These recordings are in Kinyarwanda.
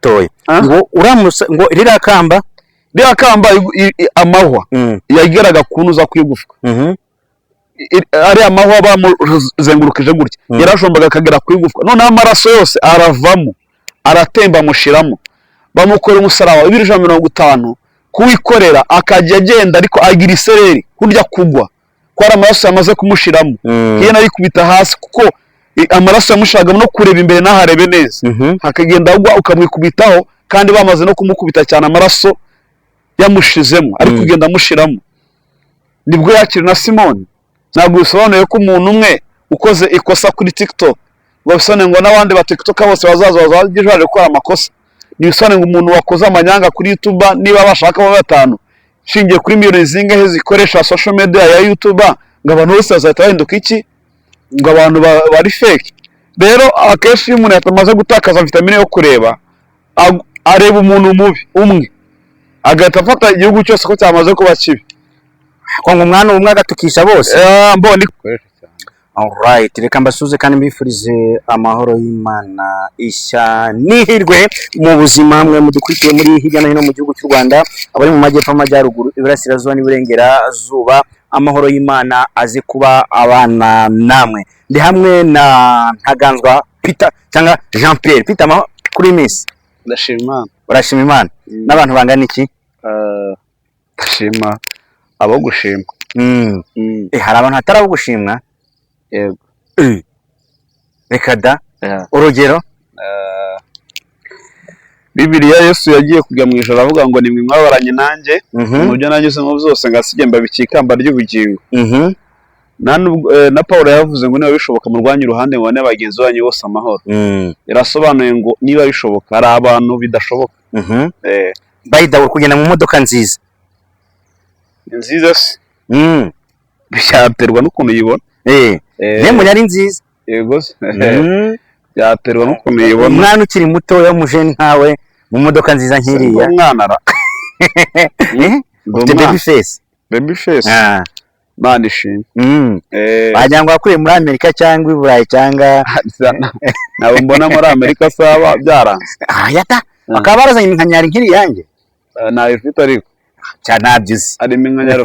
toye ngo uramusa ngo rirakamba amahwa yageraga kunuza kwigufwa ari amahwa bamuzengurukije gutya yarashombaga akagera kwigufwa none amaraso yose aravamo aratemba mushiramo bamukora umusaraba 250 kuwikorera akajya agenda ariko agira isereri kurya kugwa kwara amaraso yamaze kumushiramo kiye nari kubita hasi kuko amaraso yamushaga no kureba imbere naharebe neza hakagenda ugwa ukamwikubitaho kandi bamaze no kumukubita cyane amaraso yamushizemo ari kugenda mushiramo nibwo yakira na Simoni ntabwo bisobanuye ko umuntu umwe ukoze ikosa kuri TikTok babisone ngo n'abandi ba TikTok bose bazaza bazaje gukora amakosa nibisone ngo umuntu wakoze amanyanga kuri YouTube niba bashaka bo batanu shingiye kuri miliyoni zingahe zikoresha social media ya YouTube ngo abantu bose bazahita bahinduka iki ngo abantu bari fake rero akeshi umuntu yatamaze gutakaza vitamine yo kureba areba umuntu mubi umwe agahita afata igihugu cyose ko cyamaze kuba kibi ko ngo umwana umwe agatukisha bose mbone alright reka mbasuze kandi mbifurize amahoro y'Imana ishya nihirwe mu buzima mwe mudukurikiye muri hirya no hino mu gihugu cy'u Rwanda abari mu majyepfo amajyaruguru iburasirazuba n'iburengerazuba amahoro y'Imana aze kuba abana namwe ndi hamwe na Ntaganzwa Peter cyangwa Jean Pierre Peter kuri Miss ndashima urashima Imana n'abantu bangana iki ndashima abo gushima hari abantu hatari abo gushimwa yego reka da urugero Bibiliya Yesu yagiye kujya mu ijoro avuga ngo nimwe mwabaranye nanjye mu byo nanjye se mu byose ngasigemba bikikamba ry'ubugingo na Paul yavuze ngo niba bishoboka murwanye uruhande ngo ne bagenzi banyu bose amahoro yarasobanuye ngo niba bishoboka ari abantu bidashoboka bayida kugenda mu modoka nziza se byaterwa n'ukuntu yibona nemo yari nziza yego byaterwa n'ukuntu yibona umwana ukiri muto y'umujeni nkawe mu modoka nziza nkiriya umwana ara baby face man ishimwe wagira ngo wakuriye muri Amerika cyangwa i Burayi cyangwa nabo mbona muri Amerika saba byaranze yata bakaba barazanye iminkanyari nkiri yanjye nayo ifite ariko cyane nabyizi ari iminkanyari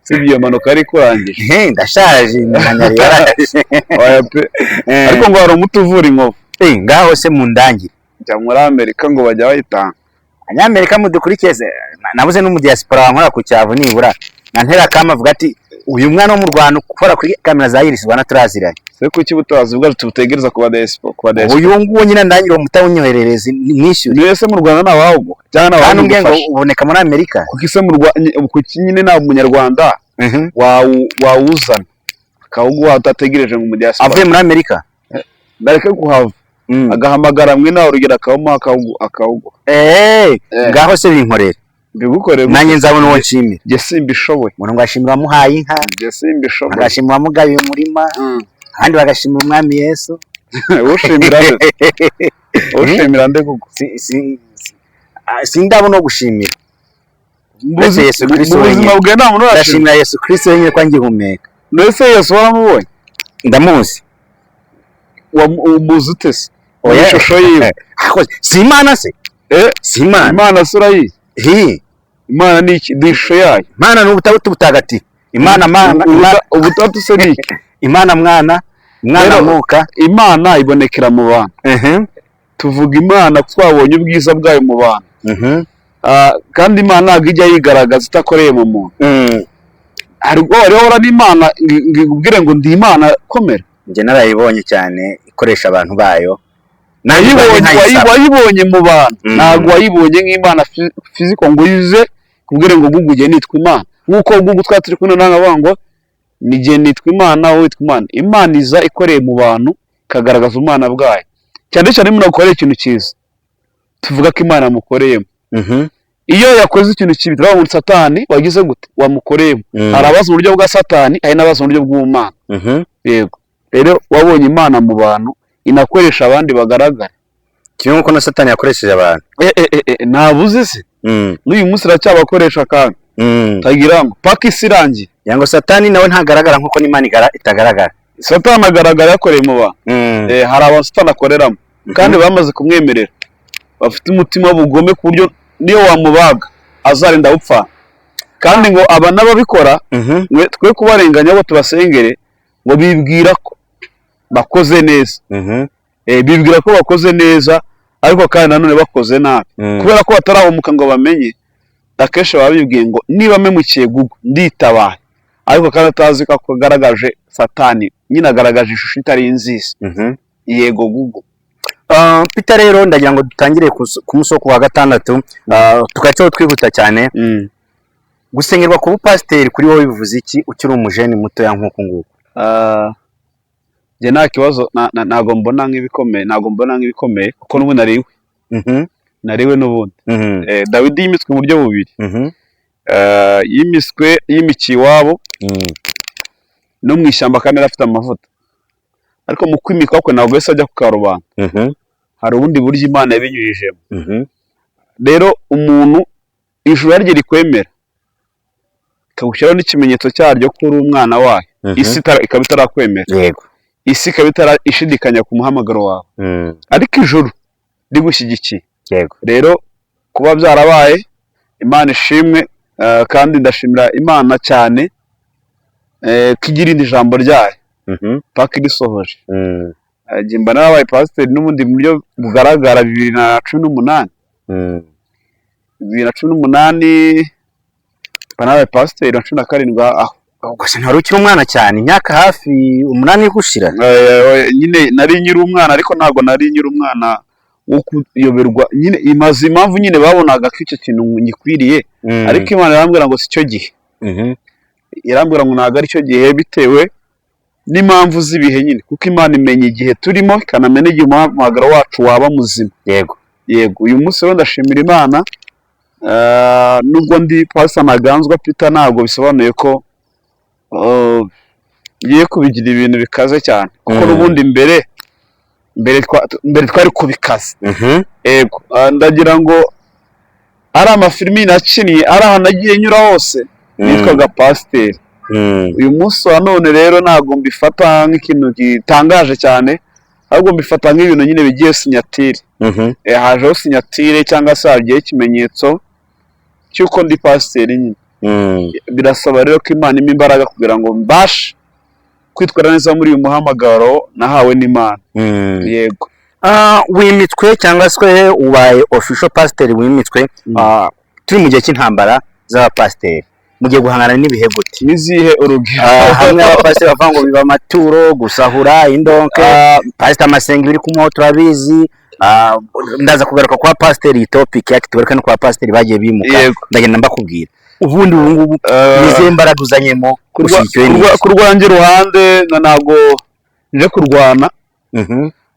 sibyo manuka ari kurangije ndashaje iminkanyari yaraje ariko ngo hari umuti uvura inkovu ngaho se mu ndangire njya muri Amerika ngo bajya bayitanga abanyamerika mudukurikiye nabuze no mu diaspora wankora ku cyavu nibura nantera kama avuga ati uyu mwana wo mu Rwanda ukora kuri kamera za Iris bana turaziranye se kuki butazi bwa tubutegereza kuba diaspora uyu nguwo nyine ndangire umutawunyoherereze mwishyure niwe se mu Rwanda nabaho cyangwa nabaho ngengo uboneka muri Amerika kuki se mu Rwanda kuki nyine na umunyarwanda wawuzana akawuguha utategereje ngo mu diaspora avuye muri Amerika bareke kuhava agahamagara mwe nawe urugero akawuma akawuguha ngaho se binkorera bigukorera nanjye nzabona uwo nshimira je simbishoboye umuntu ngashimira muhaye inka je simbishoboye agashimira mugaye umurima kandi bagashimira umwami Yesu ushimira nde kuko sindabona no gushimira mbuzi Yesu Kristo ubuzima bwe nta muntu urashimira Yesu Kristo yenyine kwa ngihumeka mbese Yesu waramubonye ndamuzi umuzi utese ishusho yiwe si Imana se si Imana surayi Imana ni iki disho yayo Imana ni ubutatu butagatifu Imana ubutatu se ni iki Imana mwana mwuka Imana ibonekera mu bantu tuvuga Imana twabonye ubwiza bwayo mu bantu kandi Imana ntabwo ijya yigaragaza itakoreye mu muntu ariko rero n'Imana ngubwire ngo ndi Imana komera nje narayibonye cyane ikoresha abantu bayo wayibonye mu bantu ntabwo wayibonye nk'Imana fiziko ngo yuze kubwire ngo guguye nitwa Imana nkuko gugu twaturi kuno nanga ngo nije nitwa Imana wowe witwa Imana Imana iza ikoreye mu bantu kagaragaza umwana bwayo cyane cyane umuntu akoreye ikintu cyiza tuvuga ko Imana mukoreyemo iyo yakoze ikintu kibi turavuga ngo Satani wagize gute wamukoreyemo arabaza uburyo bwa Satani ari nabaza uburyo bw'Imana yego rero wabonye Imana mu bantu inakoresha abandi bagaragara kimwe uko na Satani yakoresheje abantu nabuze se n'uyu munsi iracyabakoresha kandi tagira ngo paka isirangiye yango Satani nawe ntagaragara nkuko n'Imana itagaragara Satani agaragara yakoreye mu bantu hari abantu Satani akoreramo kandi bamaze kumwemerera bafite umutima w'ubugome ku buryo niyo wamubaga azarinda gupfa. Kandi ngo aba n'ababikora twe kubarenganya abo tubasengere ngo bibwira ko bakoze neza. Bibwira ko bakoze neza ariko kandi nanone bakoze nabi kubera ko batarahumuka ngo bamenye. Akenshi baba bibwiye ngo niba memukiye Google nditabaye, ariko kandi atazi ko agaragaje Satani, nyine agaragaje ishusho itari nziza. Yego Google. Peter rero ndagira ngo dutangire ku musoko wa gatandatu, tukacaho twihuta cyane. Gusengerwa ku bupasiteri kuri wowe bivuze iki ukiri umujeni muto ya nkuko nguko? Je nta kibazo, nago mbona nk'ibikomeye kuko n'ubu nariwe n'ubundi. Dawidi yimitswe mu buryo bubiri. Yimikiye iwabo no mu ishyamba kandi afite amavuta, ariko mu kwimikwa kwe ntabwo yese ajya ku karubanda. Hari ubundi buryo Imana yabinyujijemo. Rero umuntu ijuru rye rikwemera ikagushyiraho n'ikimenyetso cyaryo ko uri umwana wayo, isi ikaba itarakwemera. Yego. Isi ikaba ishidikanya ku muhamagaro wawe, ariko ijuru rigushyigikiye. Yego. Rero kuba byarabaye Imana ishimwe, kandi ndashimira Imana cyane ko igira indi jambo ryayo paka irisohoje. Mba narabaye pasiteri n'ubundi mu buryo bugaragara 2018. 2018 mba narabaye pasiteri wa 17 aho. Gusa ntari ukiri umwana cyane, imyaka hafi 8 gushira. Nyine nari nyiri umwana, ariko ntabwo nari nyiri umwana wo kuyoberwa. Nyine imaze impamvu nyine babonaga ko icyo kintu ngikwiriye, ariko Imana irambwira ngo si cyo gihe. Irambwira ngo ntabwo ari cyo gihe bitewe n'impamvu z'ibihe nyine, kuko Imana imenya igihe turimo ikanamenya igihe umuhamagaro wacu waba muzima. Yego. Yego. Uyu munsi rero ndashimira Imana, nubwo ndi Pastor Ntaganzwa Peter ntabwo bisobanuye ko ngiye kubigira ibintu bikaze cyane, kuko n'ubundi mbere twari kubikaza. Yego. Ndagira ngo ari amafilimi nakinnye, ari ahantu nagiye nyura hose nitwaga pasiteri. Uyu munsi wa none rero ntabwo mbifata nk'ikintu gitangaje cyane, ahubwo mbifata nk'ibintu nyine bigiye sinyatire. Hajeho sinyatire cyangwa se hagiye ikimenyetso cy'uko ndi pasiteri nyine. Birasaba rero ko Imana impa imbaraga kugira ngo mbashe kwitwara neza muri uyu muhamagaro nahawe n'Imana. Yego. Wimitswe cyangwa se ubaye official pasiteri wimitswe, turi mu gihe cy'intambara z'abapasiteri, mugiye guhangana n'ibihe gute? Nizihe urugero? Hamwe abapasiteri bavuga ngo biba amaturo, gusahura, indonke, pasiteri Masengo biri kumuho turabizi. Ndaza kugaruka kwa pasiteri topic yake, tugaruka no kwa pasiteri bagiye bimuka. Ndagenda mbakubwira ubundi ubu ngubu nize imbaraga uzanyemo kurwangira ruhande, ntago nje kurwana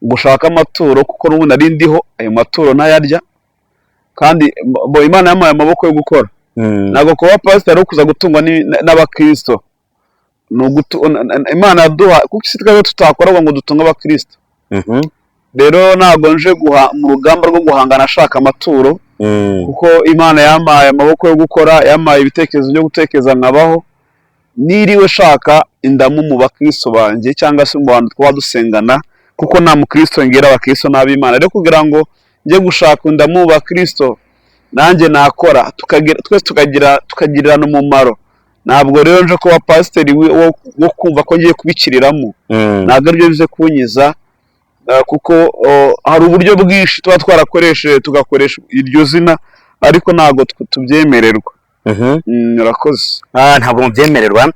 gushaka amaturo, kuko n'ubu nari ndiho ayo maturo ntayarya, kandi Imana yampaye amaboko yo gukora. Ntago kuba pasiteri ari kuza gutungwa n'abakristo. Imana yaduha, kuko isi twebwe tutakora ngo dutunge abakristo. Rero ntago nje mu rugamba rwo guhangana ashaka amaturo, kuko Imana yampaye amaboko yo gukora, yampaye ibitekerezo byo gutekereza nkabaho. Niriwe shaka indamu mu bakristo banjye cyangwa se mu bantu twaba dusengana, kuko nta mukristo ngera abakristo n'ab'Imana. Rero kugira ngo njye gushaka indamu mu bakristo nanjye nakora, twese tukagirirana umumaro. Ntabwo rero nje kuba pasiteri wo kumva ko ngiye kubikiriramo, ntabwo aribyo bize kunyiza, kuko hari uburyo bwinshi tuba twarakoresheje tugakoresha iryo zina, ariko ntabwo tubyemererwa. Urakoze. Ntabwo mubyemererwa.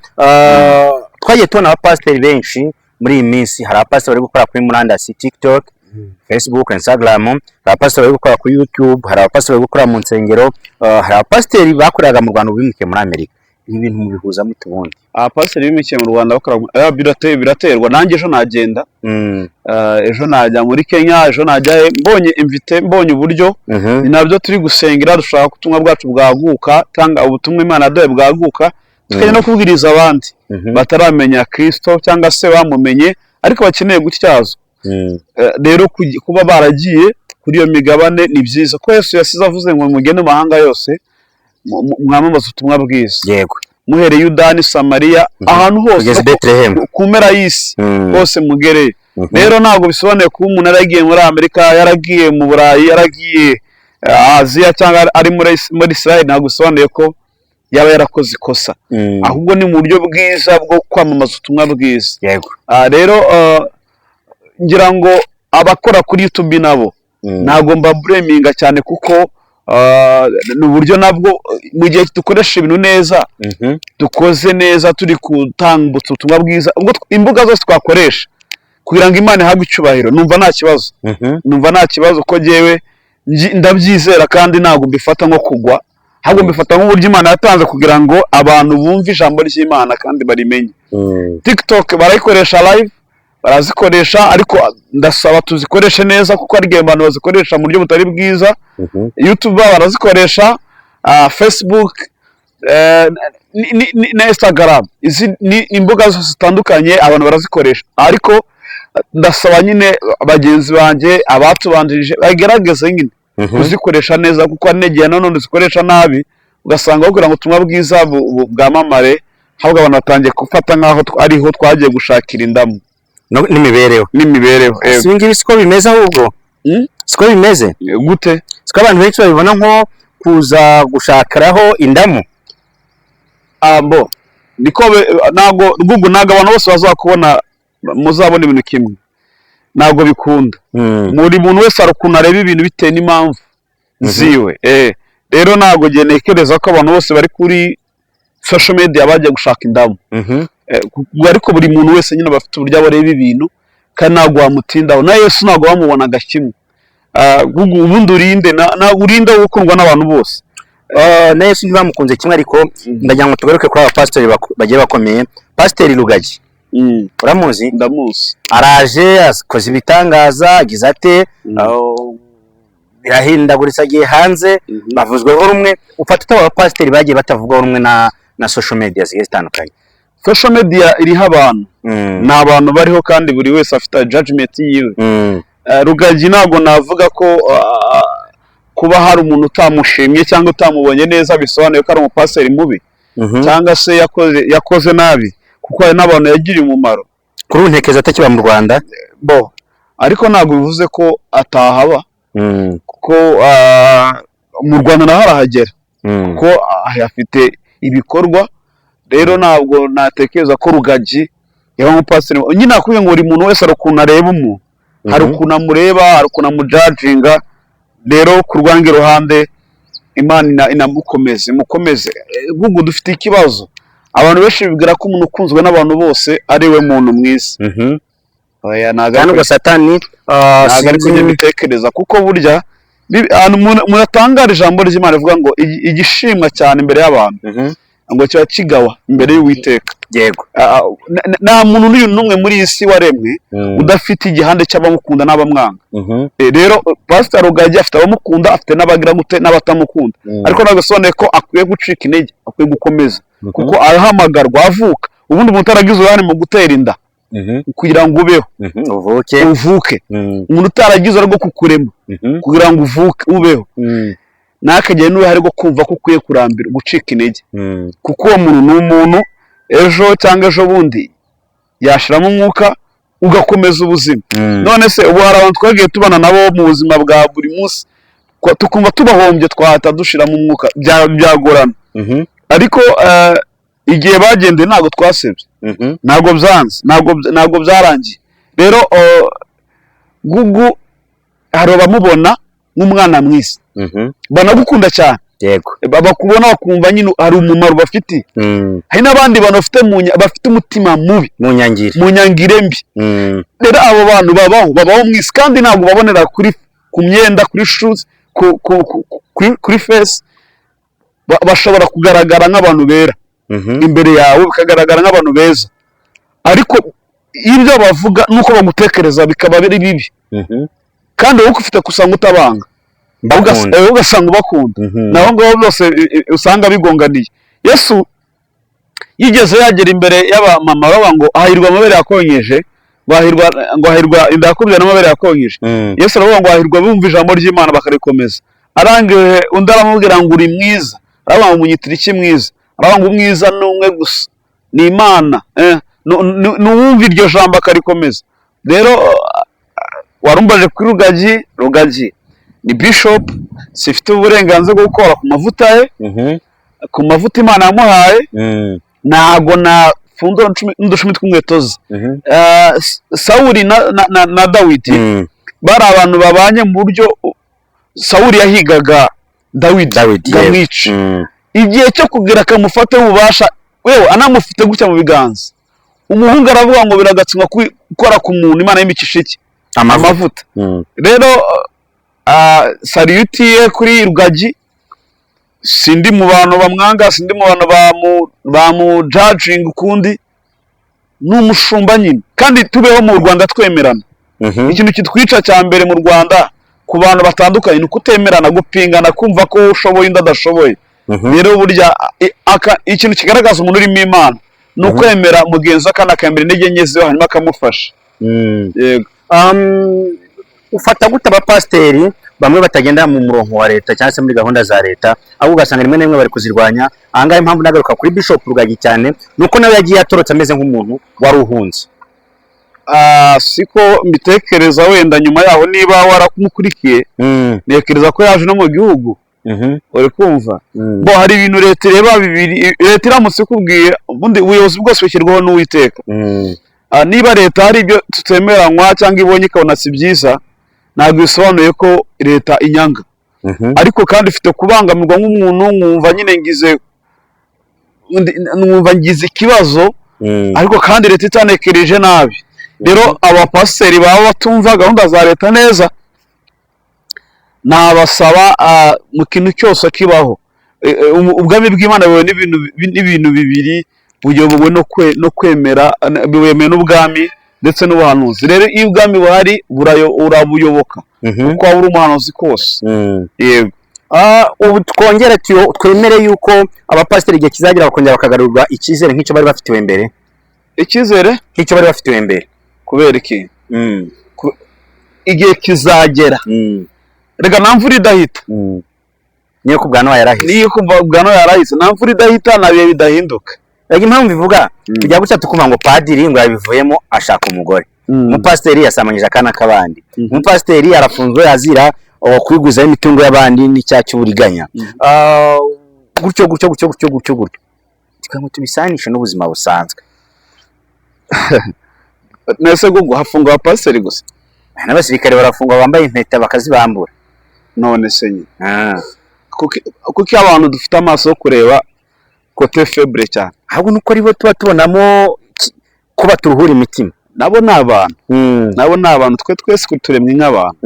Twagiye tubona abapasiteri benshi muri iyi minsi. Hari abapasiteri bari gukora kuri murandasi, TikTok, Facebook, Instagram. Hari abapasiteri bari gukora kuri YouTube. Hari abapasiteri bari gukora mu nsengero. Hari abapasiteri bakoreraga mu Rwanda bimukiye muri Amerika. Ibi bintu mubihuza mute ubundi? Abapasiteri bimukiye mu Rwanda bakora biraterwa. Nanjye ejo nagenda, ejo najya muri Kenya, ejo najya mbonye uburyo. Ni nabyo turi gusengera, dushaka ubutumwa bwacu bwaguka, tanga ubutumwa Imana yaduhaye bwaguka, tukajya no kubwiriza abandi bataramenya Kristo cyangwa se bamumenye ariko bakeneye gutyazo. Rero kuba baragiye kuri iyo migabane ni byiza, ko Yesu yasize avuze ngo mugende mu mahanga yose mwamamaza ubutumwa bwiza. Yego. muhereye Yudani Samariya ahantu hose kumera y'isi hose mugereye. Rero ntabwo bisobanuye kuba umuntu yaragiye muri Amerika, yaragiye mu Burayi, yaragiye Aziya cyangwa ari muri Israel, ntabwo bisobanuye ko yaba yarakoze ikosa, ahubwo ni mu buryo bwiza bwo kwamamaza ubutumwa bwiza. Rero ngira ngo abakora kuri YouTube nabo ntabwo mbabureminga cyane, kuko ni uburyo nabwo mu gihe dukoresha ibintu neza, dukoze neza, turi gutambutsa ubutumwa bwiza, ubwo imbuga zose twakoresha kugira ngo Imana ihabwe icyubahiro, numva nta kibazo. Numva nta kibazo ko jewe ndabyizera, kandi ntabwo mbifata nko kugwa, ahubwo mbifata nk'uburyo Imana yatanze kugira ngo abantu bumve ijambo ry'Imana kandi barimenye. TikTok barayikoresha live, barazikoresha, ariko ndasaba tuzikoreshe neza, kuko ari abantu bazikoresha mu buryo butari bwiza. YouTube barazikoresha, Facebook na Instagram, izi ni imbuga zose zitandukanye abantu barazikoresha, ariko ndasaba nyine bagenzi banjye abatubanjirije bagerageze nyine kuzikoresha neza, kuko anegiye none zikoresha nabi, ugasanga kugira ngo ubutumwa bwiza bwamamare, ahubwo abantu batangiye gufata nk'aho ariho twagiye gushakira indamu n'imibereho. Si ngibi siko bimeze, ahubwo siko bimeze gute? Siko abantu benshi babibona nko kuza gushakiraho indamu. Niko ntabwo abantu bose bazakubona muzabona ibintu kimwe, ntabwo bikunda. Muri muntu wese ari ukuntu areba ibintu bitewe n'impamvu ziwe. Rero ntabwo ntekereza ko abantu bose bari kuri social media bajya gushaka indamu, ariko buri muntu wese nyine bafite uburyo bareba ibintu, kandi ntabwo wamutindaho. Na Yesu ntabwo bamubonaga kimwe. Ubundi urinde gukundwa n'abantu bose. Na Yesu ntibamukunze kimwe, ariko ndagira ngo tugaruke kuri abapasiteri bagiye bakomeye. Pasiteri Rugagi, uramuzi? Ndamuzi. Araje akoze ibitangaza, agize ate, birahindaguritse, agiye hanze, bavuzweho rumwe. Ufata abapasiteri bagiye batavugwaho rumwe na social media zigiye zitandukanye. Social media iriho abantu, ni abantu bariho, kandi buri wese afite judgment yiwe. Rugagi ntabwo navuga ko kuba hari umuntu utamushimye cyangwa utamubonye neza bisobanuye ko ari umupasiteri mubi, cyangwa se yakoze nabi, kuko hari n'abantu yagiriye umumaro. Kuri ubu ntekereza atakiba mu Rwanda, ariko ntabwo bivuze ko atahaba, kuko mu Rwanda naho arahagera, kuko afite ibikorwa. Rero ntabwo natekereza ko Rugagi yaba umupasiteri. Nyine nakubwiye ngo buri muntu wese ari ukuntu areba umuntu, hari ukuntu amureba, hari ukuntu amujajinga. Rero ku rwange ruhande Imana inamukomeze, mukomeze. Ahubwo dufite ikibazo, abantu benshi bibwira ko umuntu ukunzwe n'abantu bose ari we muntu mwiza. Ntabwo Satani ntabwo mbitekereza, kuko burya muratangara ijambo ry'Imana rivuga ngo igishimwa cyane imbere y'abantu ngo kiba kigawa imbere y'Uwiteka. Yego. Nta muntu n'umwe muri iyi si waremwe udafite igihande cy'abamukunda n'abamwanga. Rero Pastor Rugagi afite abamukunda, afite n'abagira gute n'abatamukunda, ariko ntabwo bisobanuye ko akwiye gucika intege, akwiye gukomeza, kuko arahamagarwa, avuka. Ubundi umuntu utaragize uruhare mu gutera inda kugira ngo ubeho, uvuke. Umuntu utaragize uruhare rwo kukurema kugira ngo ubeho, nakagiye n'uruhare rwo kumva ko ukwiye kurambira, gucika intege, kuko uwo muntu ni umuntu ejo cyangwa ejo bundi yashiramo umwuka ugakomeza ubuzima. None se ubu hari abantu twagiye tubana nabo mu buzima bwa buri munsi, tukumva tubahombye, twahita dushiramo umwuka, byagorana. Ariko igihe bagendeye ntabwo twasebye, ntabwo byanze, ntabwo byarangiye. Rero Gugu hari abamubona nk'umwana mwiza, banagukunda cyane. Yego. Bakubona bakumva nyine hari umumaro bafite. Hari n'abandi bantu bafite umutima mubi, mu nyangire mbi. Rero abo bantu babaho mwisi, kandi ntabwo babonera ku myenda, kuri shoes, kuri face. Bashobora kugaragara nk'abantu bera imbere yawe, bikagaragara nk'abantu beza, ariko ibyo bavuga nuko bagutekereza bikaba biri bibi. Kandi wowe ufite kusanga utabanga, ugasanga ubakunda, naho ngaho byose usanga bigonganiye. Yesu yigeze yagera imbere y'abamama baba ngo ahirwa amabere yakonyeje, hahirwa inda yakubye n'amabere yakonyeje. Yesu aravuga ngo hahirwa bumva ijambo ry'Imana bakarikomeza. Arangije undi aramubwira ngo uri mwiza, aravuga ngo munyitira iki mwiza? aravuga ngo umwiza ni umwe gusa ni Imana nuwumva iryo jambo akarikomeza. Rero warumbaje kuri Rugagi ni bishop, sifite uburenganzira bwo gukora ku mavuta ye, ku mavuta Imana yamuhaye, ntago nafundura n'udushumi tw'inkweto ze. Sawuli na Dawidi bari abantu babanye mu buryo Sawuli yahigaga Dawidi ngamwica. Igihe cyo kugira akamufate ububasha wewe anamufite gutya mu biganza, umuhungu aravuga ngo biragatsindwa gukora ku muntu Imana y'imicisha iki amavuta. Rero salute ye kuri Rugagi, sindi mu bantu bamwanga, sindi mu bantu bamu judging ukundi, n'umushumba nyine. Kandi tubeho mu Rwanda twemerana. Ikintu kitwica cya mbere mu Rwanda ku bantu batandukanye ni kutemerana, gupingana, kumva ko ushoboye undi adashoboye. Rero burya ikintu kigaragaza umuntu urimo Imana ni ukwemera mugenzi kandi akemera intege nke ziwe hanyuma akamufasha. Yego. Ufata gute abapasiteri bamwe batagenda mu murongo wa leta cyangwa se muri gahunda za leta, ahubwo ugasanga rimwe na rimwe bari kuzirwanya? Ahangahe impamvu nagaruka kuri Bishop Rugagi cyane nuko nawe yagiye atorotse ameze nk'umuntu wari uhunze. Siko mbitekereza, wenda nyuma yaho niba waramukurikiye nekereza ko yaje no mu gihugu. Uri kumva bo hari ibintu leta ireba bibiri. Leta iramutse ikubwiye ubundi ubuyobozi bwose bushyirwaho n'Uwiteka. Niba leta hari ibyo tutemeranywa cyangwa ibonye ikabona si byiza, ntabwo bisobanuye ko leta inyanga. Ariko kandi ifite kubangamirwa nk'umuntu, mwumva ngize ikibazo, ariko kandi leta itanekereje nabi. Rero abapasiteri baba batumva gahunda za leta neza, nabasaba mu kintu cyose kibaho, ubwami bw'Imana buwe n'ibintu bibiri, buyobowe no kwemera, buwemeye n'ubwami ndetse n'ubuhanuzi. Rero iyo ubwami buhari urabuyoboka uko waba uri umuhanuzi kose. Yego. Ubu twongere twemere yuko abapasiteri igihe kizagira bakongera bakagarurwa icyizere nk'icyo bari bafitiwe mbere. Icyizere nk'icyo bari bafitiwe mbere kubera iki? Igihe kizagera, rega nta mvura idahita. Niyo ku bwa Nowa yarahise. Niyo ku bwa Nowa yarahise, nta mvura idahita, nta bihe bidahinduka. Rega impamvu bivuga tujya guca tukumva ngo padiri ngo yabivuyemo ashaka umugore, umupasiteri yasamanyije akana k'abandi, umupasiteri arafunzwe azira kwiguzaho imitungo y'abandi n'icyaha cy'uburiganya. Gutyo twamwe tubisanisha n'ubuzima busanzwe. Nese go hafungwa abapasiteri gusa, n'abasirikare barafungwa bambaye impeta bakazibambura. None se nyine kuki abantu dufite amaso yo kureba kote faible cyane, ahubwo nuko aribo tuba tubonamo kuba turuhura imitima. Nabo ni abantu, twe twese turemye nk'abantu.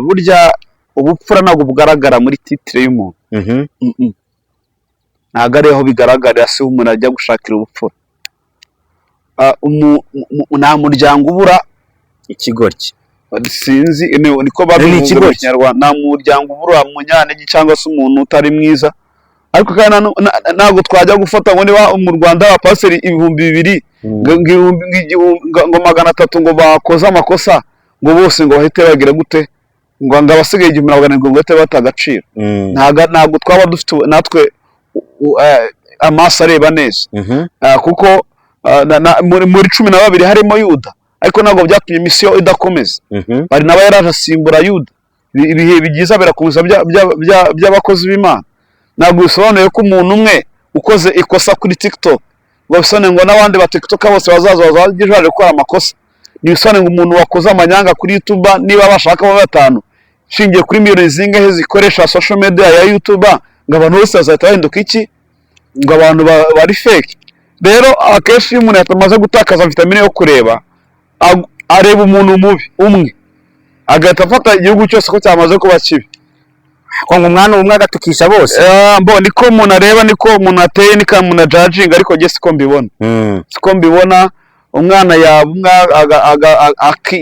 Burya ubupfura ntabwo bugaragara muri titre y'umuntu. Ntabwo ariho bigaragarira, si umuntu ajya gushakira ubupfura. Nta muryango ubura ikigoryi, sinzi niko babivuga mu Kinyarwanda. Nta muryango ubura umunyantege cyangwa se umuntu utari mwiza. Ariko kandi ntabwo twajya gufata ngo niba mu Rwanda abapasiteri 2,000 ngo 300 ngo bakoze amakosa ngo bose ngo bahite bagira gute, ngo abasigaye 1,700 ngo bahite bata agaciro. Ntabwo twaba dufite natwe amaso areba neza. Kuko muri 12 harimo Yuda, ariko ntabwo byatumye misiyo idakomeza. Bari naba yarasimbura Yuda, ibihe bigiza birakomeza by'abakozi b'Imana. Ntabwo bisobanuye ko umuntu umwe ukoze ikosa kuri TikTok ngo bisobanuye ngo n'abandi ba TikTok bose bazaje gukora amakosa. Nibisobanuye ngo umuntu wakoze amanyanga kuri YouTube niba bashaka abo 5 shingiye kuri miliyoni zingahe zikoresha social media ya YouTube, ngo abantu bose bazahita bahinduka iki, ngo abantu bari fake. Rero akenshi iyo umuntu yatamaze gutakaza vitamine yo kureba, areba umuntu mubi umwe agahita afata igihugu cyose ko cyamaze kuba kibi. Ko umwana umwe agatukisha bose. Niko umuntu areba, niko umuntu ateye, niko umuntu judging, ariko je siko mbibona. Siko mbibona umwana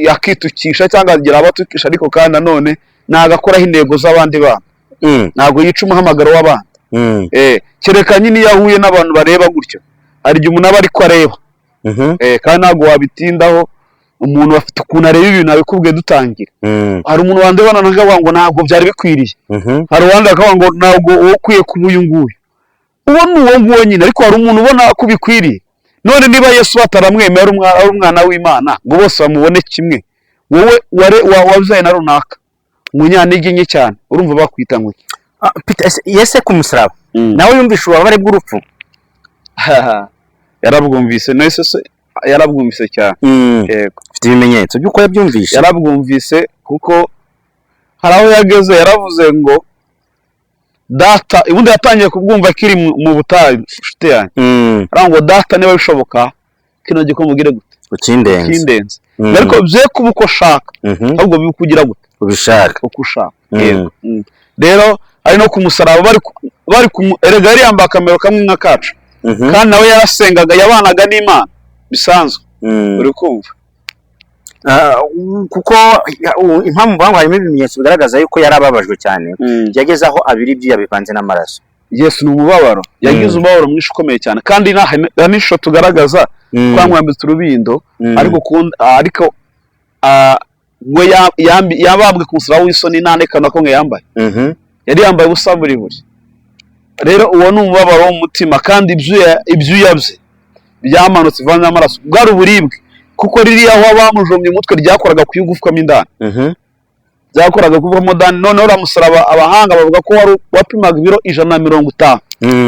akitukisha cyangwa agira abatukisha, ariko kandi nanone nagakoraho intego z'abandi bana. Ntabwo yica umuhamagaro w'abandi. Kereka nyine iyo ahuye n'abantu bareba gutyo, hari igihe umuntu aba ariko areba. Kandi ntabwo wabitindaho. Umuntu afite ukuntu areba ibintu abikubwiye dutangira. Hari umuntu wandebana nakavuga ngo ntabwo byari bikwiriye. Hari uwandi akavuga ngo ntabwo ukwiye kuba uyu nguyu. uwo ni uwo nguwo nyine, ariko hari umuntu ubona ko bikwiriye. None niba Yesu bataramwemera ari umwana w'Imana ngo bose bamubone kimwe, wowe wabyaye na runaka umunyantege nke cyane, urumva bakwita ngo iki? Yesu ku musaraba nawe yumvisha ububabare bw'urupfu? Yarabwumvise, no Yesu yarabwumvise cyane. Yego, ufite ibimenyetso by'uko yabyumvise? Yarabwumvise kuko hari aho yageze yaravuze ngo data, ubundi yatangiye kubwumva akiri mu butayu, inshuti yanjye. Aravuga ngo data niba bishoboka kino gikombe ugire gute? Ukindenze. Ariko bye kuba uko ushaka, ahubwo bikugira gute? Ubishaka. Uko ushaka. Yego. Rero ari no ku musaraba bari erega yari yambaye akamero kamwe nka kacu, kandi nawe yarasengaga, yabanaga n'Imana bisanzwe. Uri kumva? Kuko impamvu bangu harimo ibimenyetso bigaragaza yuko yarababajwe cyane, yageze aho abiri ibyuya bivanze n'amaraso. Yesu ni umubabaro, yagize umubabaro mwinshi ukomeye cyane, kandi n'ishusho tugaragaza twamwambitse urubindo, ariko we yabambwe ku musaraba w'isoni ntanekana ko yambaye, yari yambaye ubusa buri. Rero uwo ni umubabaro w'umutima, kandi ibyuya bye byamanutse bivanze n'amaraso, bwari uburibwe, kuko ririya aho bamujomye umutwe ryakoraga ku igufwa mo indani, byakoraga kuvamo indani. Noneho uramusaraba, abahanga bavuga ko wapimaga ibiro 150,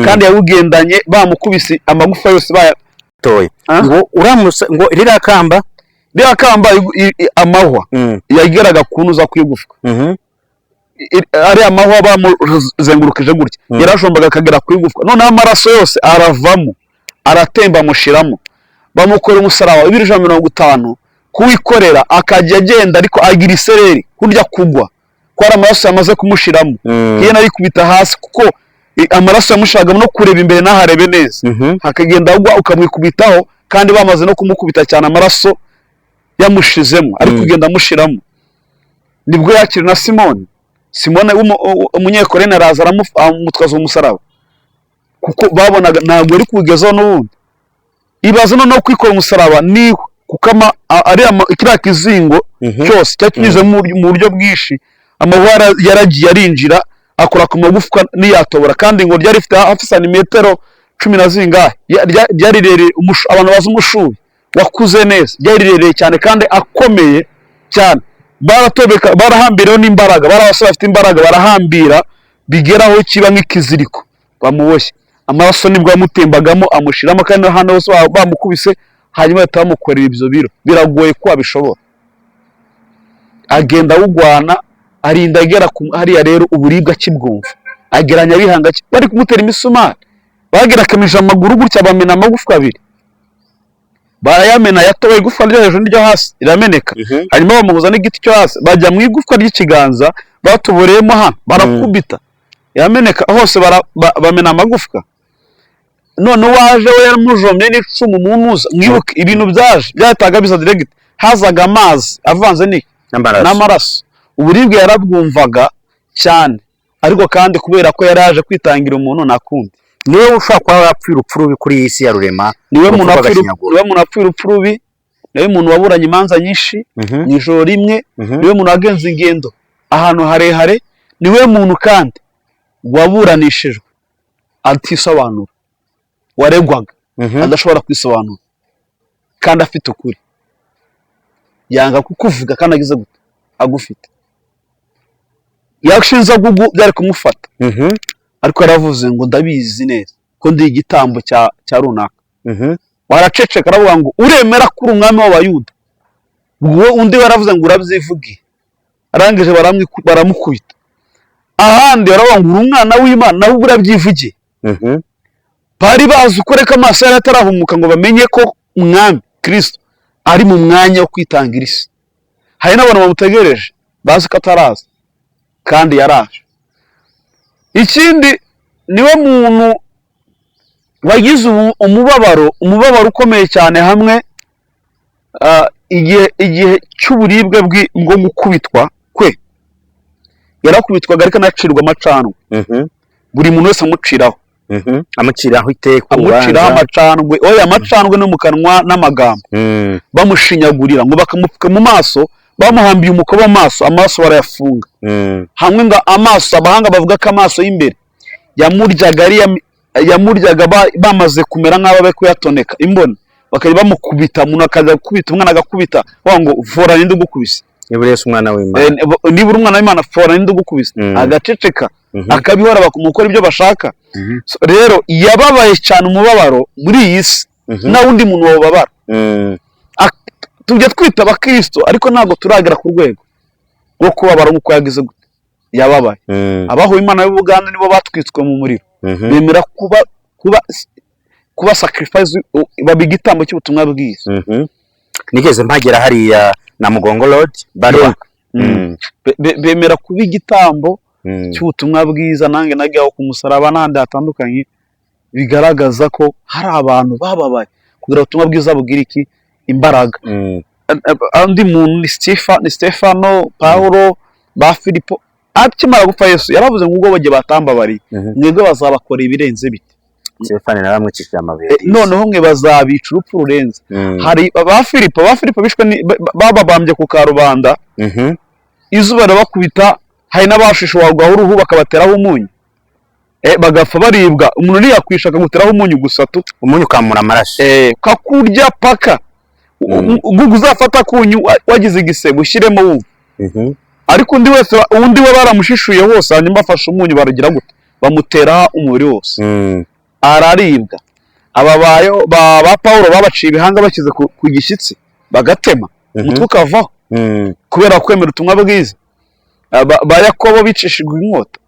kandi yawugendanye bamukubise amagufa yose bayatoye. Ngo ririya kamba amahwa yageraga kunuza ku igufwa, ariya mahwa bamuzengurukije gutya yarashombaga akagera ku igufwa, noneho amaraso yose aravamo aratemba amushiramo. Bamukora umusaraba w'ibiro 150 kuwikorera, akajya agenda ariko agira isereri kurya kugwa, ko ari amaraso yamaze kumushiramo. Yena ari kubita hasi kuko amaraso yamushiraga no kureba imbere n'aharebe neza, hakagenda agwa ukamwikubitaho, kandi bamaze no kumukubita cyane amaraso yamushizemo, ari kugenda amushiramo. Nibwo yakira na Simone umunyekorene araza aramutwaza umusaraba, kuko babonaga ntabwo ari kugezaho n'ubundi. Ibaza no kwikora umusaraba niwe, kuko ari kiriya kizingo cyose cyakinyuze mu buryo bwinshi, amabara yaragiye arinjira akora ku magufwa niyatobora, kandi ngo ryari rifite hafi santimetero 10 na zingahe, ryari rirereye. Abantu bazi umushubi wakuze neza, ryari rirereye cyane kandi akomeye cyane. Baratobeka, barahambiraho n'imbaraga, barabasaba bafite imbaraga, barahambira bigeraho kiba nk'ikiziriko, bamuboshye. Amaraso nibwo yamutembagamo amushiramo, kandi hano hose bamukubise, hanyuma batamukorera ibyo biro. Biragoye ko abishobora. Agenda awugwana, arinda agera hariya. Rero uburibwe akibwumva, ageranya bihanga, bari kumutera imisumari, bagera akamija amaguru gutya, bamena amagufwa abiri, barayamena, yatoboye igufwa ryo hejuru n'iryo hasi irameneka. Hanyuma bamuhuza n'igiti cyo hasi, bajya mu igufwa ry'ikiganza batuboreyemo hano, barakubita, yameneka hose, bamena amagufwa. None waje we yaramujomye n'icumu mu ntuza. Mwibuke ibintu byahitaga biza direct, hazaga amazi avanze n'amaraso. Uburibwe yarabwumvaga cyane, ariko kandi kubera ko yaraje kwitangira umuntu nakundi. Niwe ushaka kuba yapfira urupfu rubi kuri iyi si ya rurema. Niwe muntu apfira urupfu rubi, niwe muntu waburanye imanza nyinshi mu ijoro rimwe, niwe muntu wagenze ingendo ahantu harehare, niwe muntu kandi waburanishijwe atisobanura, waregwaga adashobora kwisobanura, kandi afite ukuri. Yanga kukuvuga kandi agize gute agufite. Yakshinza gugu byari kumufata, ariko yaravuze ngo ndabizi neza ko ndi igitambo cya runaka. Waraceceka aravuga ngo uremera kuri umwami w'Abayuda. Ubwo undi waravuze ngo urabyivugiye, arangije baramukubita. Ahandi baravuga ngo uri umwana w'Imana, nawe urabyivugiye. Bari bazi ukoreka amaso yari atarahumuka ngo bamenye ko umwami Kristo ari mu mwanya wo kwitangira isi. Hari n'abantu bamutegereje bazi ko ataraza, kandi yaraje. Ikindi, niwe muntu wagize umubabaro ukomeye cyane hamwe igihe cy'uburibwe bwo gukubitwa kwe. Yarakubitwaga ariko anacirwa amacandwe, buri muntu wese amuciraho, amuciraho iteka, amuciraho amacandwe. Amacandwe no mu kanwa n'amagambo, bamushinyagurira, ngo bakamupfuka mu maso, bamuhambiye umukoba amaso barayafunga. Hamwe ngo amaso, abahanga bavuga ko amaso y'imbere yamuryaga yamuryaga bamaze kumera nk'abo bari kuyatoneka imboni bakajya bamukubita, umuntu akaza gukubita umwana agakubita bavuga ngo fora ninde ugukubise, niba uri umwana w'Imana, niba uri umwana w'Imana fora ninde ugukubise, agaceceka akabihora bakamukora ibyo bashaka. Rero yababaye cyane umubabaro muri iyi si, nta wundi muntu wababara. Tujya twita abakristo ariko ntabwo turagera ku rwego rwo kubabara nk'uko yagize gute yababaye. Abahuye Imana y'Ubugande nibo batwitswe mu muriro, bemera kuba sacrifice, babiga igitambo cy'ubutumwa bwiza. Nigeze mpagera hariya na Mugongo Road Barwa, bemera kuba igitambo cy'ubutumwa bwiza. Nange najyaho ku musaraba n'ahandi hatandukanye, bigaragaza ko hari abantu bababaye kugira ubutumwa bwiza bugira iki imbaraga. Andi muntu ni Stefano, Paulo, ba Filipo. Akimara gupfa Yesu yaravuze ngo ubwo bagiye batambabariye, mwebwe bazabakora ibirenze bite. Stefano naramwicishije amabere, noneho mwe bazabica urupfu rurenze. Hari ba Filipo bishwe bababambye ku karubanda, izuba rirabakubita, hari n'abashishwagwaho uruhu bakabateraho umunyu, bagapfa baribwa. Umuntu ntiyakwisha akaguteraho umunyu gusa tu, umunyu ukamura amaraso, kakurya paka. Uzafata kunyu wagize igisebo ushyiremo wumva. Ariko undi we baramushishuye hose, hanyuma bafashe umunyu baragira gute bamutera umubiri wose, araribwa. Ababayo ba Paulo babaciye ibihanga bashyize ku gishyitsi bagatema, umutwe ukavaho kubera kwemera ubutumwa bwiza. Ba Yakobo bicishijwe inkota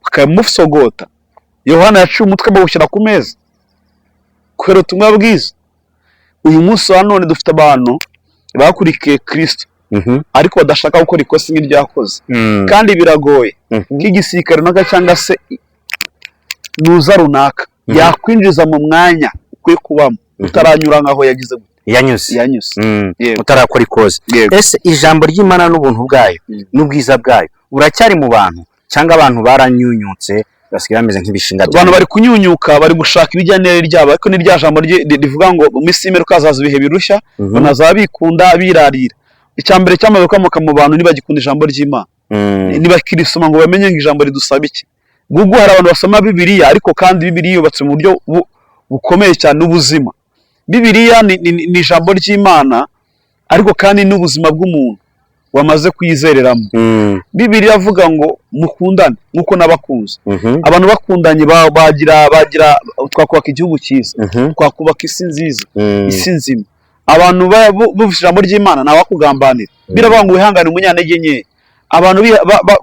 bakamufsogota, Yohana yaciye umutwe bawushyira ku meza kubera ubutumwa bwiza. Uyu munsi wa none dufite abantu bakurikiye Kristo ariko badashaka gukora ikosa nk'iryo yakoze, kandi biragoye nk'igisirikare runaka cyangwa se nuza runaka yakwinjiza mu mwanya ukwiye kubamo utaranyura nk'aho yagize yanyuze utarakora ikosa. Ese ijambo ry'Imana n'ubuntu bwayo n'ubwiza bwayo buracyari mu bantu, cyangwa abantu baranyunyutse basigaye bameze nk'ibishinga? Abantu bari kunyunyuka, bari gushaka ibijyanire ryabo, ariko ni rya jambo rivuga ngo mu minsi y'imperuka hazaza ibihe birushya, banazabikunda birarira. Icyambere cyamaze kwamuka mu bantu ntibagikunda ijambo ry'Imana, ntibakirisoma ngo bamenye ngo ijambo ridusaba iki. Gugu hari abantu basoma Bibiliya, ariko kandi Bibiliya yubatse mu buryo bukomeye cyane ubuzima. Bibiliya ni ijambo ry'Imana, ariko kandi n'ubuzima bw'umuntu wamaze kuyizereramo. Bibiliya avuga ngo mukundane nk'uko nabakunze. Abantu bakundanye bagira twakubaka igihugu cyiza, twakubaka isi nziza, isi nzima. Abantu bumvise ijambo ry'Imana ntawakugambanira, biravuga ngo wihangane umunyantege nke. Abantu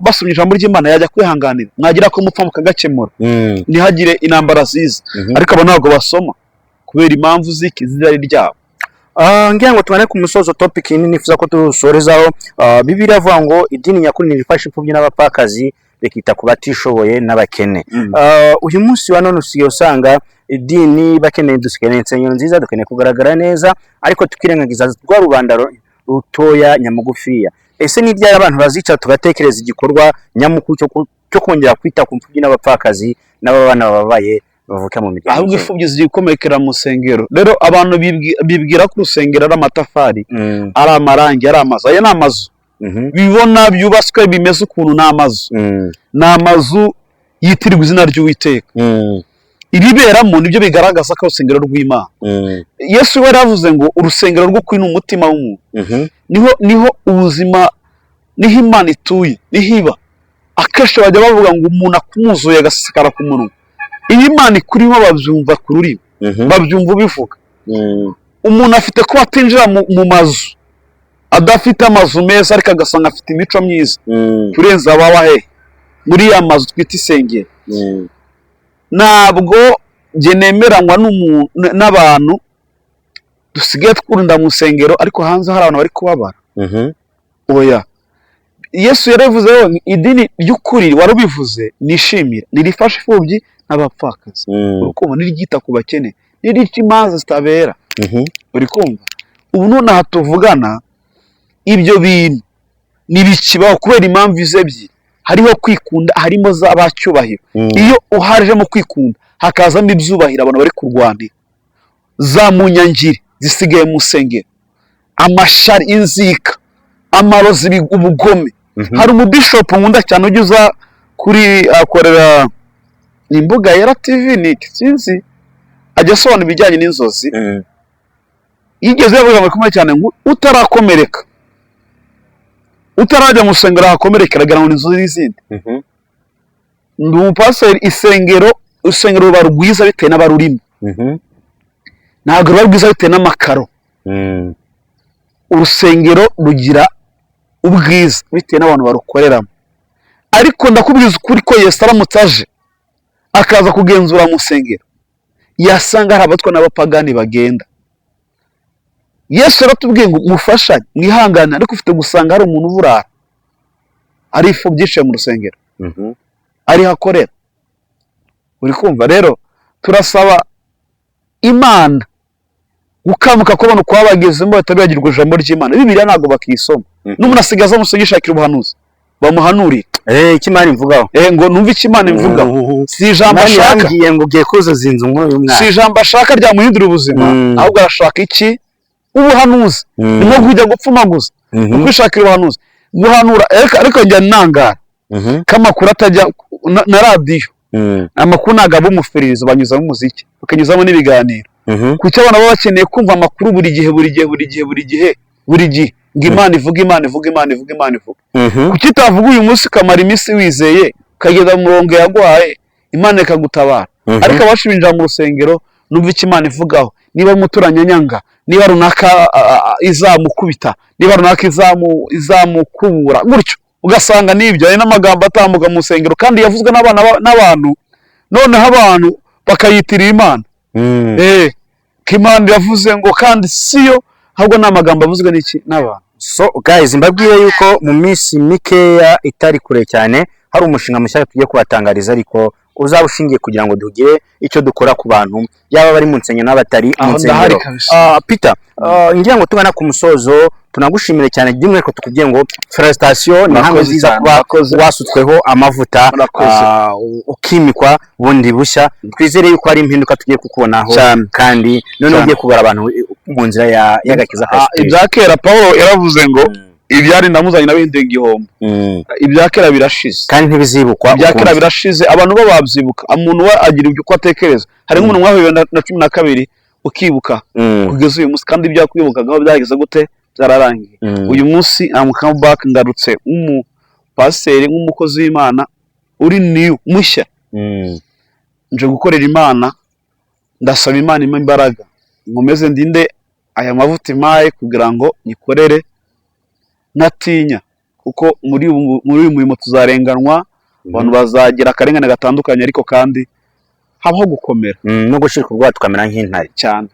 basomye ijambo ry'Imana yajya kwihanganira, mwagira ko mupfa mukagakemura, ntihagire intambara ziza. Ariko abo ntabwo basoma kubera impamvu z'ikizirari ryabo. Ngira ngo tumane ku musozo topic nini nifuza ko tusorezaho. Bibiliya avuga ngo idini nyakuri rifasha imfubyi n'abapfakazi, rikita ku batishoboye n'abakene. Uyu munsi wa none usigaye usanga idini bakeneye, dusigaye insengero nziza, dukeneye kugaragara neza, ariko tukirengagiza rwa rubanda rutoya nyamugufiya. Ese ni ryari abantu bazica tugatekereza igikorwa nyamukuru cyo kongera kwita ku mfubyi n'abapfakazi n'ababana bababaye bavuka mu miryango? Ahubwo imfubyi zikomekera mu rusengero. Rero abantu bibwira ko urusengero ari amatafari, ari amarangi, ari amazu. Aya ni amazu bibona byubatswe bimeze ukuntu, ni amazu. Ni amazu yitirirwa izina ry'Uwiteka. Ibiberamo nibyo bigaragaza ko urusengero rw'Imana. Yesu we yaravuze ngo urusengero rw'ukuri ni umutima w'umuntu. Niho ubuzima, niho Imana ituye, niho iba. Akenshi bajya bavuga ngo umuntu akumuzuye agasekara ku munwa. Iyi Imana ikurimo babyumva ku rurimi, babyumva ubivuga. Umuntu afite kuba atinjira mu mazu, adafite amazu meza, ariko agasanga afite imico myiza kurenza ababahe muri ya mazu twita isengero. Ntabwo jye nemeranywa n'abantu dusigaye twurunda mu nsengero, ariko hanze hari abantu bari kubabara. Oya, Yesu yaravuze ngo idini ry'ukuri, warubivuze, nishimira, nirifasha imfubyi n'abapfakazi, urukumva niriryita ku bakene, nirica imanza zitabera. Uri kumva? Ubu none aha tuvugana ibyo bintu nibikibaho kubera impamvu ebyiri. Hariho kwikunda, harimo z'abacyubahiro. Iyo uharejemo kwikunda hakazamo ibyubahiro, abantu bari kurwanira. Za munyangiri zisigaye mu nsengero, amashari, inzika, amarozi, ubugome. Hari umubishopu nkunda cyane ujya uza kuri akorera ni Imbuga Yera TV ni sinzi ajya asobanura ibijyanye n'inzozi yigeze yavuga ngo bikomeye cyane ngo utarakomereka utarajya mu rusengero hakomerekera agira ngo inzozi n'izindi ndi umupasiteri urusengero ruba rwiza bitewe n'abarurimo ntabwo ruba rwiza bitewe n'amakaro urusengero rugira ubwiza bitewe n'abantu barukoreramo ariko ndakubwiza ukuri ko Yesu aramutse aje akaza kugenzura mu rusengero yasanga hari abatwa n'abapagani bagenda. Yesu aratubwiye ngo mufashanye mwihangane ariko ufite gusanga hari umuntu uburara ari ifu byinshi mu rusengero ari hakorera. Uri kumva rero turasaba Imana gukamuka ko bantu kwabagezemo batabagirwa ijambo ry'Imana. Bibiliya ntago bakisoma n'umuntu asigaza musogishakira ubuhanuzi bamuhanurira ikimana imvugaho ngo numva ikimana imvugaho si ijambo ashaka ngiye ngo ugiye kuzuza inzu nk'uyu mwana si ijambo ashaka ryamuhindura ubuzima ahubwo arashaka iki ubuhanuzi ni nko kujya gupfumaguza no kwishakira ubuhanuzi guhanura ariko njya nangara kamakuru atajya na radio amakuru ntago abumufiririzo banyuzamo umuziki bakanyuzamo n'ibiganiro kuko abana baba bakeneye kumva amakuru buri gihe ngo Imana ivuga kuki utavuga uyu munsi ukamara iminsi wizeye ukageza mu murongo yaguhaye Imana ikagutabara ariko abashibinjira mu rusengero numva icyo Imana ivugaho niba umuturanyanyanga niba runaka izamukubita niba runaka izamukubura gutyo ugasanga nibyo ari n'amagambo atambuka mu rusengero kandi yavuzwe n'abantu noneho abantu bakayitirira Imana Imana yavuze ngo kandi siyo ahubwo n'amagambo avuzwe n'iki n'abantu. So guys mbabwiye yuko mu minsi mikeya itari kure cyane hari umushinga mushya tugiye kubatangariza ariko uzaba ushingiye kugira ngo dugire icyo dukora ku bantu yaba bari mu nsengero n'abatari mu nsengero. Peter ngira ngo tugana ku musozo tunagushimire cyane by'umwihariko tukubwiye ngo felicitation ni hamwe ziza kuba wasutsweho amavuta ukimikwa bundi bushya twizere yuko ari impinduka tugiye kukubonaho kandi none ugiye kugara abantu mu nzira y'agakiza ka ibyakera Paulo yaravuze ngo ibyari ndamuzanye nabindi igihombo ibyakera birashize kandi ntibizibukwa ibyakera birashize abantu bo babyibuka umuntu we agira ibyo atekereza hari nk'umuntu mwahuye na 12 ukibuka kugeza uyu munsi kandi ibyakwibukagaho byageze gute byararangiye uyu munsi am come back ngarutse paseri nk'umukozi w'Imana uri new mushya nje gukorera Imana ndasaba Imana imbaraga nkomeze ndinde aya mavuta imaye kugira ngo nikorere natinya kuko muri uyu murimo tuzarenganwa abantu bazagira akarengane gatandukanye ariko kandi habaho gukomera no gushika ubwo tukamera nk'intare cyane.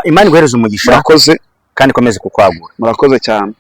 Imana iguhereza umugisha murakoze kandi komeze kukwagura murakoze cyane.